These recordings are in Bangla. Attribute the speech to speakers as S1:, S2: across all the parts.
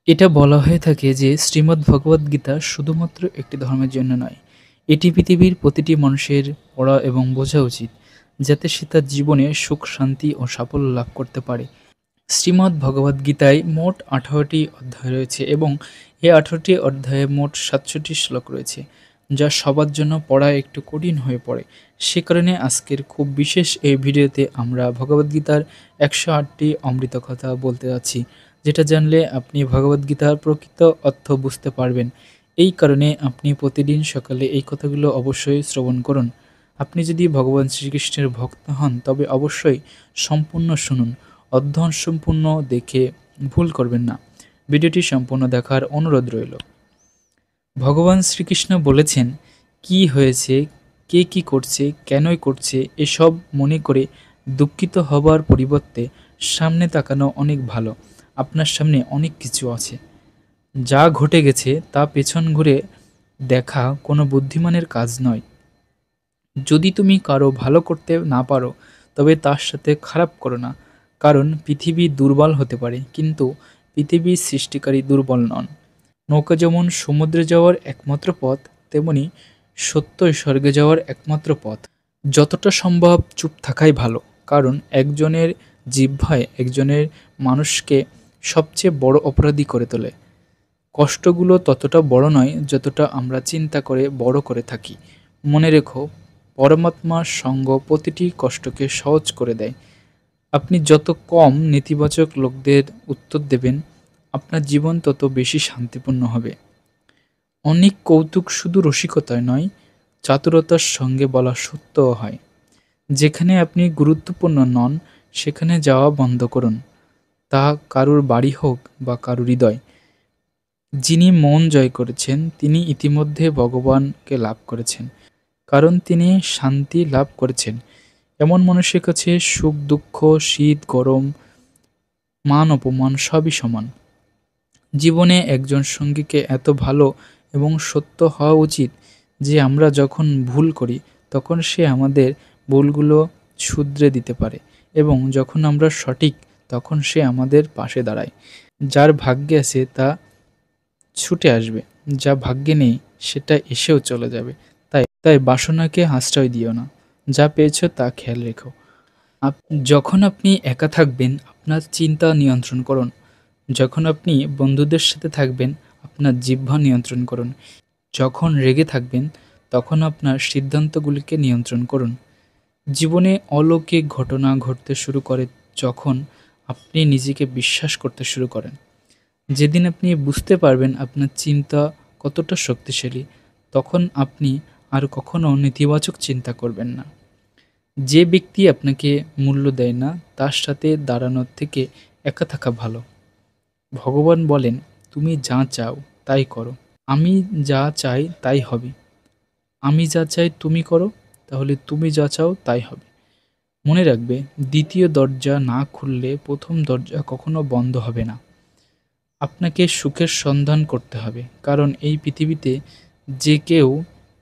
S1: এটা বলা হয়ে থাকে যে শ্রীমদ্ ভগবদ্গীতা শুধুমাত্র একটি ধর্মের জন্য নয়, এটি পৃথিবীর প্রতিটি মানুষের পড়া এবং বোঝা উচিত, যাতে সে তার জীবনে সুখ, শান্তি ও সাফল্য লাভ করতে পারে। শ্রীমদ্ ভগবদ্গীতায় মোট ১৮টি অধ্যায় রয়েছে এবং এই ১৮টি অধ্যায়ে মোট ৬৭টি শ্লোক রয়েছে, যা সবার জন্য পড়া একটু কঠিন হয়ে পড়ে। সে কারণে আজকের খুব বিশেষ এই ভিডিওতে আমরা ভগবদ্গীতার ১০৮টি অমৃত কথা বলতে যাচ্ছি, যেটা জানলে আপনি ভগবদ্গীতার প্রকৃত অর্থ বুঝতে পারবেন। এই কারণে আপনি প্রতিদিন সকালে এই কথাগুলো অবশ্যই শ্রবণ করুন। আপনি যদি ভগবান শ্রীকৃষ্ণের ভক্ত হন তবে অবশ্যই সম্পূর্ণ শুনুন। অধ্যয়ন সম্পূর্ণ দেখে ভুল করবেন না। ভিডিওটি সম্পূর্ণ দেখার অনুরোধ রইল। ভগবান শ্রীকৃষ্ণ বলেছেন, কি হয়েছে, কে কি করছে, কেনই করছে এসব মনে করে দুঃখিত হবার পরিবর্তে সামনে তাকানো অনেক ভালো। আপনার সামনে অনেক কিছু আছে। যা ঘটে গেছে তা পেছন ঘুরে দেখা কোনো বুদ্ধিমানের কাজ নয়। যদি তুমি কারো ভালো করতে না পারো তবে তার সাথে খারাপ করো না, কারণ পৃথিবী দুর্বল হতে পারে কিন্তু পৃথিবীর সৃষ্টিকারী দুর্বল নন। নৌকা যেমন সমুদ্রে যাওয়ার একমাত্র পথ, তেমনি সত্যই স্বর্গে যাওয়ার একমাত্র পথ। যতটা সম্ভব চুপ থাকাই ভালো, কারণ একজনের জিহ্বায় একজনের মানুষকে সবচেয়ে বড় অপরাধী করে তোলে। কষ্টগুলো ততটা বড় নয় যতটা আমরা চিন্তা করে বড় করে থাকি। মনে রেখো, পরমাত্মার সঙ্গ প্রতিটি কষ্টকে সহজ করে দেয়। আপনি যত কম নেতিবাচক লোকদের উত্তর দেবেন, আপনার জীবন তত বেশি শান্তিপূর্ণ হবে। অনেক কৌতুক শুধু রসিকতায় নয়, চাতুরতার সঙ্গে বলা সত্যও হয়। যেখানে আপনি গুরুত্বপূর্ণ নন সেখানে যাওয়া বন্ধ করুন, তা কারুর বাড়ি হোক বা কারুর হৃদয়। যিনি মন জয় করেছেন তিনি ইতিমধ্যে ভগবানকে লাভ করেছেন, কারণ তিনি শান্তি লাভ করেছেন। এমন মানুষের কাছে সুখ দুঃখ, শীত গরম, মান অপমান সবই সমান। জীবনে একজন সঙ্গীকে এত ভালো এবং সত্য হওয়া উচিত যে আমরা যখন ভুল করি তখন সে আমাদের ভুলগুলো শুধরে দিতে পারে, এবং যখন আমরা সঠিক তখন সে আমাদের পাশে দাঁড়ায়। যার ভাগ্যে আছে তা ছুটে আসবে, যা ভাগ্যে নেই সেটা এসেও চলে যাবে। তাই তাই বাসনাকে আশ্রয় দিও না, যা পেয়েছো তা খেয়াল রেখো। যখন আপনি একা থাকবেন আপনার চিন্তা নিয়ন্ত্রণ করুন। যখন আপনি বন্ধুদের সাথে থাকবেন আপনার জিহ্বা নিয়ন্ত্রণ করুন। যখন রেগে থাকবেন তখন আপনার সিদ্ধান্তগুলিকে নিয়ন্ত্রণ করুন। জীবনে অলৌকিক ঘটনা ঘটতে শুরু করে যখন আপনি নিজেকে বিশ্বাস করতে শুরু করেন। যেদিন আপনি বুঝতে পারবেন আপনার চিন্তা কতটা শক্তিশালী, তখন আপনি আর কখনো নেতিবাচক চিন্তা করবেন না। যে ব্যক্তি আপনাকে মূল্য দেয় না তার সাথে দাঁড়ানোর থেকে একা থাকা ভালো। ভগবান বলেন, তুমি যা চাও তাই করো। আমি যা চাই তাই হবে। আমি যা চাই তুমি করো, তাহলে তুমি যা চাও তাই হবে। মনে রাখবে, দ্বিতীয় দরজা না খুললে প্রথম দরজা কখনো বন্ধ হবে না। আপনাকে সুখের সন্ধান করতে হবে, কারণ এই পৃথিবীতে যে কেউ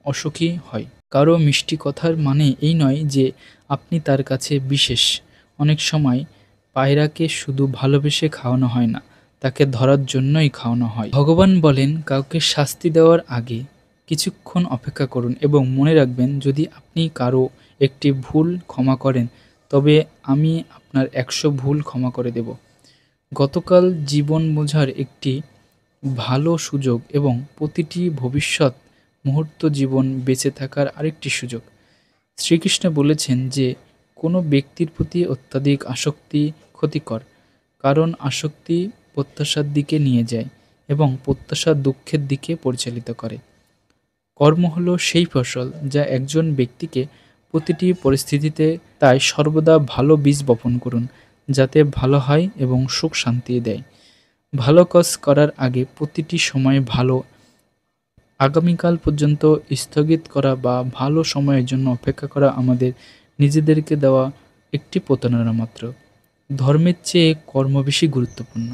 S1: অসুখী হয়। কারো মিষ্টি কথার মানে এই নয় যে আপনি তার কাছে বিশেষ। অনেক সময় পায়রাকে শুধু ভালোবেসে খাওয়ানো হয় না, তাকে ধরার জন্যই খাওয়ানো হয়। ভগবান বলেন, কাউকে শাস্তি দেওয়ার আগে কিছুক্ষণ অপেক্ষা করুন এবং মনে রাখবেন, যদি আপনি কারো একটি ভুল ক্ষমা করেন তবে আমি আপনার ১০০ ভুল ক্ষমা করে দেব। গতকাল জীবন বোঝার একটি ভালো সুযোগ এবং প্রতিটি ভবিষ্যৎ মুহূর্ত জীবন বেঁচে থাকার আরেকটি সুযোগ। শ্রীকৃষ্ণ বলেছেন যে কোনো ব্যক্তির প্রতি অত্যাধিক আসক্তি ক্ষতিকর, কারণ আসক্তি প্রত্যাশার দিকে নিয়ে যায় এবং প্রত্যাশা দুঃখের দিকে পরিচালিত করে। কর্ম হলো সেই ফসল যা একজন ব্যক্তিকে প্রতিটি পরিস্থিতিতে, তাই সর্বদা ভালো বীজ বপন করুন, যাতে ভালো হয় এবং সুখ শান্তি দেয়। ভালো কাজ করার আগে প্রতিটি সময় ভালো আগামীকাল পর্যন্ত স্থগিত করা বা ভালো সময়ের জন্য অপেক্ষা করা আমাদের নিজেদেরকে দেওয়া একটি প্রতারণা মাত্র। ধর্মের চেয়ে কর্ম বেশি গুরুত্বপূর্ণ,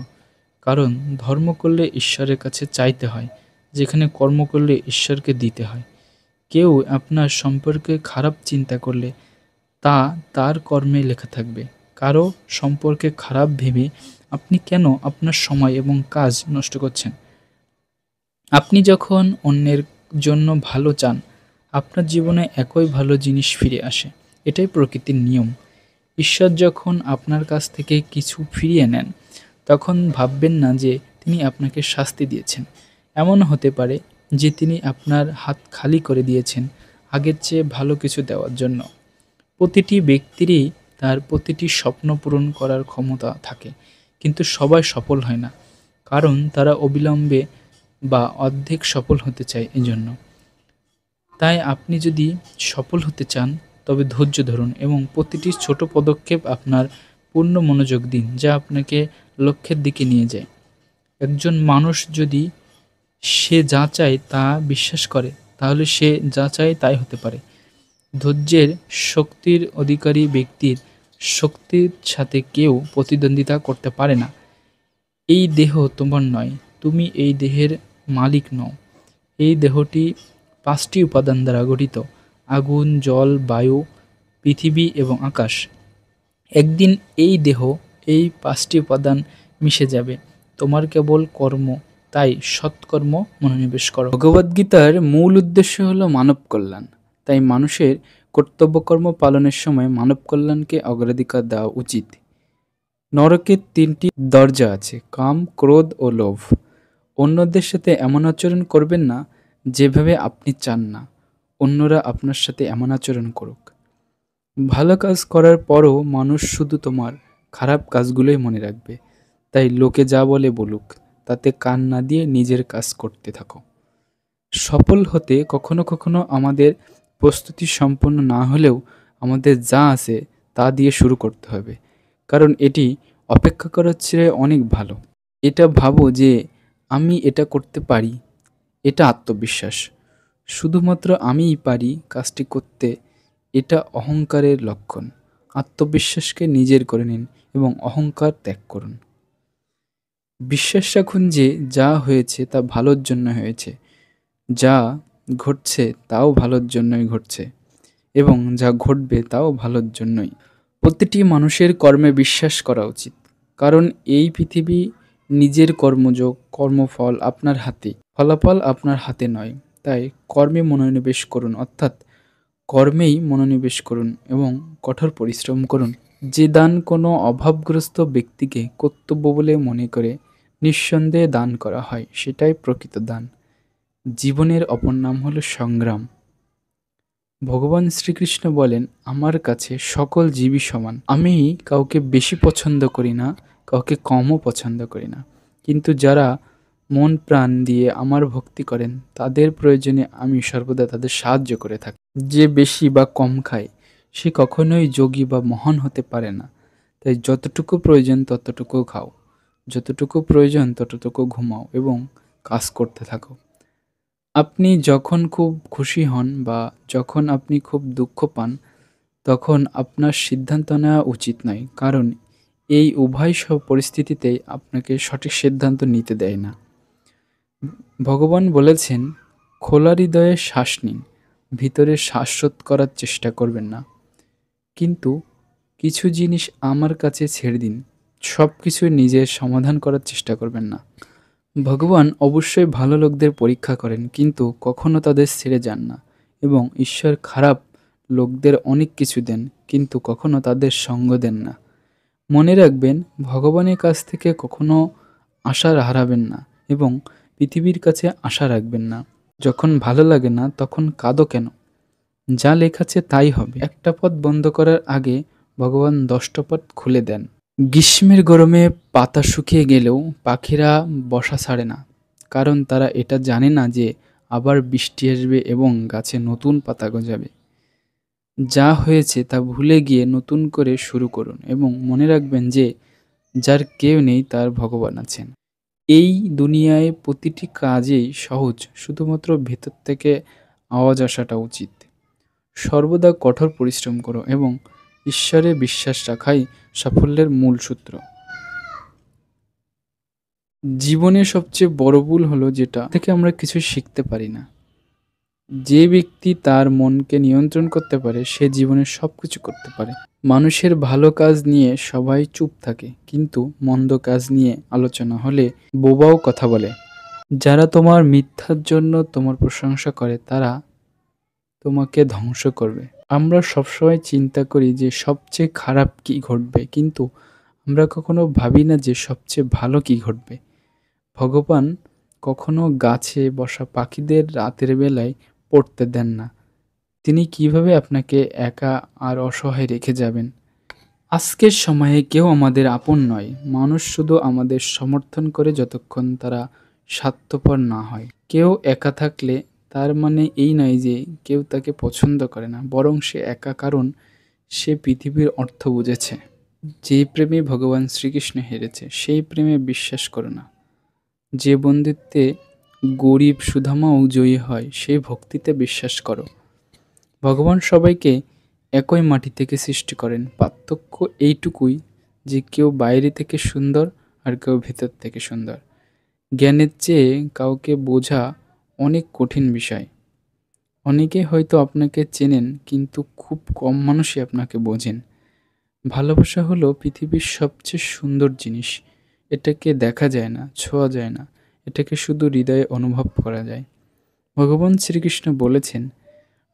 S1: কারণ ধর্ম করলে ঈশ্বরের কাছে চাইতে হয়, যেখানে কর্ম করলে ঈশ্বরকে দিতে হয়। কেউ আপনার সম্পর্কে খারাপ চিন্তা করলে তা তার কর্মে লেখা থাকবে। কারো সম্পর্কে খারাপ ভেবে আপনি কেন আপনার সময় এবং কাজ নষ্ট করছেন? আপনি যখন অন্যের জন্য ভালো চান, আপনার জীবনে একই ভালো জিনিস ফিরে আসে। এটাই প্রকৃতির নিয়ম। ঈশ্বর যখন আপনার কাছ থেকে কিছু ফিরিয়ে নেন, তখন ভাববেন না যে তিনি আপনাকে শাস্তি দিয়েছেন। এমন হতে পারে যে তিনি আপনার হাত খালি করে দিয়েছেন আগের চেয়ে ভালো কিছু দেওয়ার জন্য। প্রতিটি ব্যক্তিরই তার প্রতিটি স্বপ্ন পূরণ করার ক্ষমতা থাকে, কিন্তু সবাই সফল হয় না, কারণ তারা অবিলম্বে বা অর্ধেক সফল হতে চায় এজন্য। তাই আপনি যদি সফল হতে চান, তবে ধৈর্য ধরুন এবং প্রতিটি ছোট পদক্ষেপ আপনার পূর্ণ মনোযোগ দিন, যা আপনাকে লক্ষ্যের দিকে নিয়ে যায়। একজন মানুষ যদি সে যা চায় তা বিশ্বাস করে, তাহলে সে যা চায় তাই হতে পারে। ধৈর্যের শক্তির অধিকারী ব্যক্তির শক্তির সাথে কেউ প্রতিদ্বন্দ্বিতা করতে পারে না। এই দেহ তোমার নয়, তুমি এই দেহের মালিক নও। এই দেহটি ৫টি উপাদান দ্বারা গঠিত: আগুন, জল, বায়ু, পৃথিবী এবং আকাশ। একদিন এই দেহ এই ৫টি উপাদান মিশে যাবে। তোমার কেবল কর্ম, তাই সৎকর্ম মনোনিবেশ করো। ভগবদ্গীতার মূল উদ্দেশ্য হল মানব কল্যাণ। তাই মানুষের কর্তব্যকর্ম পালনের সময় মানব কল্যাণকে অগ্রাধিকার দেওয়া উচিত। নরকের ৩টি দরজা আছে: কাম, ক্রোধ ও লোভ। অন্যদের সাথে এমন আচরণ করবেন না যেভাবে আপনি চান না অন্যরা আপনার সাথে এমন আচরণ করুক। ভালো কাজ করার পরও মানুষ শুধু তোমার খারাপ কাজগুলোই মনে রাখবে। তাই লোকে যা বলে বলুক, তাতে কান না দিয়ে নিজের কাজ করতে থাকো। সফল হতে কখনো কখনো আমাদের প্রস্তুতি সম্পন্ন না হলেও আমাদের যা আছে তা দিয়ে শুরু করতে হবে, কারণ এটি অপেক্ষা করার চেয়ে অনেক ভালো। এটা ভাবো যে আমি এটা করতে পারি, এটা আত্মবিশ্বাস। শুধুমাত্র আমিই পারি কাজটি করতে, এটা অহংকারের লক্ষণ। আত্মবিশ্বাসকে নিজের করে নিন এবং অহংকার ত্যাগ করুন। বিশ্বাস রাখুন যে যা হয়েছে তা ভালোর জন্য হয়েছে, যা ঘটছে তাও ভালোর জন্যই ঘটছে, এবং যা ঘটবে তাও ভালোর জন্যই। প্রতিটি মানুষের কর্মে বিশ্বাস করা উচিত, কারণ এই পৃথিবী নিজের কর্মযোগ, কর্মফল আপনার হাতে, ফলাফল আপনার হাতে নয়। তাই কর্মে মনোনিবেশ করুন, অর্থাৎ কর্মেই মনোনিবেশ করুন এবং কঠোর পরিশ্রম করুন। যে দান কোনো অভাবগ্রস্ত ব্যক্তিকে কর্তব্য বলে মনে করে নিঃসন্দেহে দান করা হয়, সেটাই প্রকৃত দান। জীবনের অপর নাম হলো সংগ্রাম। ভগবান শ্রীকৃষ্ণ বলেন, আমার কাছে সকল জীবই সমান। আমি কাউকে বেশি পছন্দ করি না, কাউকে কমও পছন্দ করি না, কিন্তু যারা মন প্রাণ দিয়ে আমার ভক্তি করেন তাদের প্রয়োজনে আমি সর্বদা তাদের সাহায্য করে থাকি। যে বেশি বা কম খায় সে কখনোই যোগী বা মহান হতে পারে না। তাই যতটুকু প্রয়োজন ততটুকু খাও, যতটুকু প্রয়োজন ততটুকু ঘুমাও এবং কাজ করতে থাকো। আপনি যখন খুব খুশি হন বা যখন আপনি খুব দুঃখ পান, তখন আপনার সিদ্ধান্ত নেওয়া উচিত নয়, কারণ এই উভয় সব পরিস্থিতিতেই আপনাকে সঠিক সিদ্ধান্ত নিতে দেয় না। ভগবান বলেছেন, খোলা হৃদয়ে শ্বাস নিন, ভিতরে শ্বাসরোধ করার চেষ্টা করবেন না। কিন্তু কিছু জিনিস আমার কাছে ছেড়ে দিন, সব কিছু নিজের সমাধান করার চেষ্টা করবেন না। ভগবান অবশ্যই ভালো লোকদের পরীক্ষা করেন, কিন্তু কখনো তাদের ছেড়ে যান না, এবং ঈশ্বর খারাপ লোকদের অনেক কিছু দেন, কিন্তু কখনো তাদের সঙ্গ দেন না। মনে রাখবেন, ভগবানের কাছ থেকে কখনো আশা হারাবেন না এবং পৃথিবীর কাছে আশা রাখবেন না। যখন ভালো লাগে না তখন কাঁদো কেন? যা লেখাছে তাই হবে। একটা পথ বন্ধ করার আগে ভগবান 10টা পথ খুলে দেন। গ্রীষ্মের গরমে পাতা শুকিয়ে গেলেও পাখিরা বসা ছাড়ে না, কারণ তারা এটা জানে না যে আবার বৃষ্টি আসবে এবং গাছে নতুন পাতা গজাবে। যা হয়েছে তা ভুলে গিয়ে নতুন করে শুরু করুন এবং মনে রাখবেন যে যার কেউ নেই তার ভগবান আছেন। এই দুনিয়ায় প্রতিটি কাজেই সহজ, শুধুমাত্র ভেতর থেকে আওয়াজ আসাটা উচিত। সর্বদা কঠোর পরিশ্রম করো এবং ঈশ্বরে বিশ্বাস রাখাই সাফল্যের মূল সূত্র। জীবনের সবচেয়ে বড় ভুল হলো যেটা থেকে আমরা কিছু শিখতে পারি না। যে ব্যক্তি তার মনকে নিয়ন্ত্রণ করতে পারে সে জীবনে সবকিছু করতে পারে। মানুষের ভালো কাজ নিয়ে সবাই চুপ থাকে, কিন্তু মন্দ কাজ নিয়ে আলোচনা হলে বোবাও কথা বলে। যারা তোমার মিথ্যার জন্য তোমার প্রশংসা করে তারা তোমাকে ধ্বংস করবে। আমরা সবসময় চিন্তা করি যে সবচেয়ে খারাপ কি ঘটবে, কিন্তু আমরা কখনো ভাবি না যে সবচেয়ে ভালো কি ঘটবে। ভগবান কখনো গাছে বসা পাখিদের রাতের বেলায় পড়তে দেন না। তিনি কিভাবে আপনাকে একা আর অসহায় রেখে যাবেন? আজকের সময়ে কেউ আমাদের আপন নয়। মানুষ শুধু আমাদের সমর্থন করে যতক্ষণ তারা স্বার্থপর না হয়। কেউ একা থাকলে তার মানে এই নয় যে কেউ তাকে পছন্দ করে না, বরং সে একা কারণ সে পৃথিবীর অর্থ বুঝেছে। যে প্রেমে ভগবান শ্রীকৃষ্ণ হেরেছে সেই প্রেমে বিশ্বাস করো না। যে বন্ধুত্বে গরিব সুদামাও জয়ী হয় সেই ভক্তিতে বিশ্বাস করো। ভগবান সবাইকে একই মাটি থেকে সৃষ্টি করেন, পার্থক্য এইটুকুই যে কেউ বাইরে থেকে সুন্দর আর কেউ ভেতর থেকে সুন্দর। জ্ঞানের চেয়ে কাউকে বোঝা অনেক কঠিন বিষয়। অনেকে হয়তো আপনাকে চেনেন, কিন্তু খুব কম মানুষই আপনাকে বোঝেন। ভালোবাসা হলো পৃথিবীর সবচেয়ে সুন্দর জিনিস। এটাকে দেখা যায় না, ছোঁয়া যায় না, এটাকে শুধু হৃদয়ে অনুভব করা যায়। ভগবান শ্রীকৃষ্ণ বলেছেন,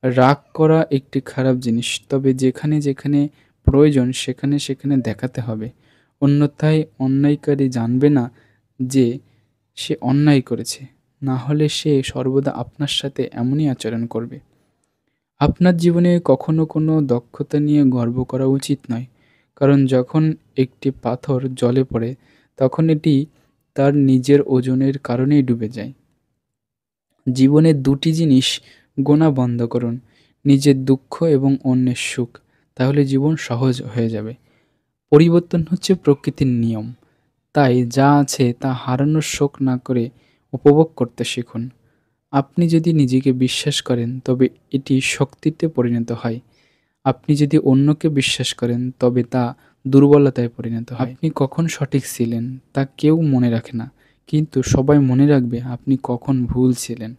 S1: রাগ করা একটি খারাপ জিনিস, তবে যেখানে যেখানে প্রয়োজন সেখানে সেখানে দেখাতে হবে। অন্যথায় অন্যায়কারী জানবে না যে সে অন্যায় করেছে, না হলে সে সর্বদা আপনার সাথে এমনই আচরণ করবে। আপনার জীবনে কখনো কোনো দক্ষতা নিয়ে গর্ব করা উচিত নয়, কারণ যখন একটি পাথর জলে পড়ে তখন এটি তার নিজের ওজনের কারণেই ডুবে যায়। জীবনে দুটি জিনিস গোনা বন্ধ করুন, নিজের দুঃখ এবং অন্যের সুখ, তাহলে জীবন সহজ হয়ে যাবে। পরিবর্তন হচ্ছে প্রকৃতির নিয়ম, তাই যা আছে তা হারানোর শোক না করে উপভোগ করতে শিখুন। আপনি যদি নিজেকে বিশ্বাস করেন তবে এটি শক্তিতে পরিণত হয়। আপনি যদি অন্যকে বিশ্বাস করেন তবে তা দুর্বলতায় পরিণত হয়। আপনি কখন সঠিক ছিলেন তা কেউ মনে রাখে না, কিন্তু সবাই মনে রাখবে আপনি কখন ভুল ছিলেন।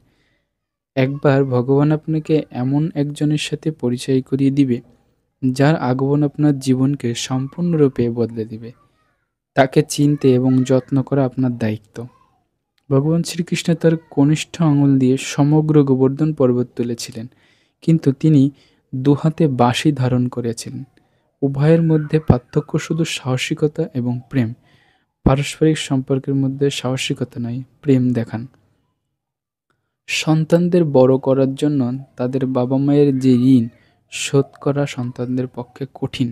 S1: একবার ভগবান আপনাকে এমন একজনের সাথে পরিচয় করিয়ে দিবে যার আগমন আপনার জীবনকে সম্পূর্ণরূপে বদলে দিবে। তাকে চিনতে এবং যত্ন করা আপনার দায়িত্ব। ভগবান শ্রীকৃষ্ণ তার কনিষ্ঠ আঙুল দিয়ে সমগ্র গোবর্ধন পর্বত তুলেছিলেন, কিন্তু তিনি দুহাতে বাঁশি ধারণ করেছিলেন। উভয়ের মধ্যে পার্থক্য শুধু সাহসিকতা এবং প্রেম। পারস্পরিক সম্পর্কের মধ্যে সাহসিকতা নয়, প্রেম দেখান। সন্তানদের বড় করার জন্য তাদের বাবা মায়ের যে ঋণ শোধ করা সন্তানদের পক্ষে কঠিন।